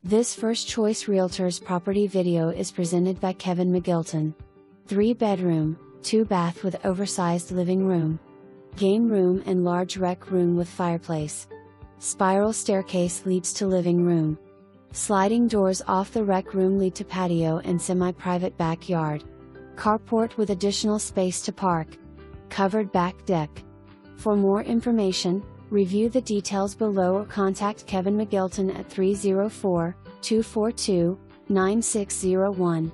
This First Choice Realtors property video is presented by Kevin McGilton. 3-bedroom, 2-bath with oversized living room, game room and large rec room with fireplace. Spiral staircase leads to living room. Sliding doors off the rec room lead to patio and semi-private backyard. Carport with additional space to park. Covered back deck. For more information, review the details below or contact Kevin McGilton at 304-242-9601.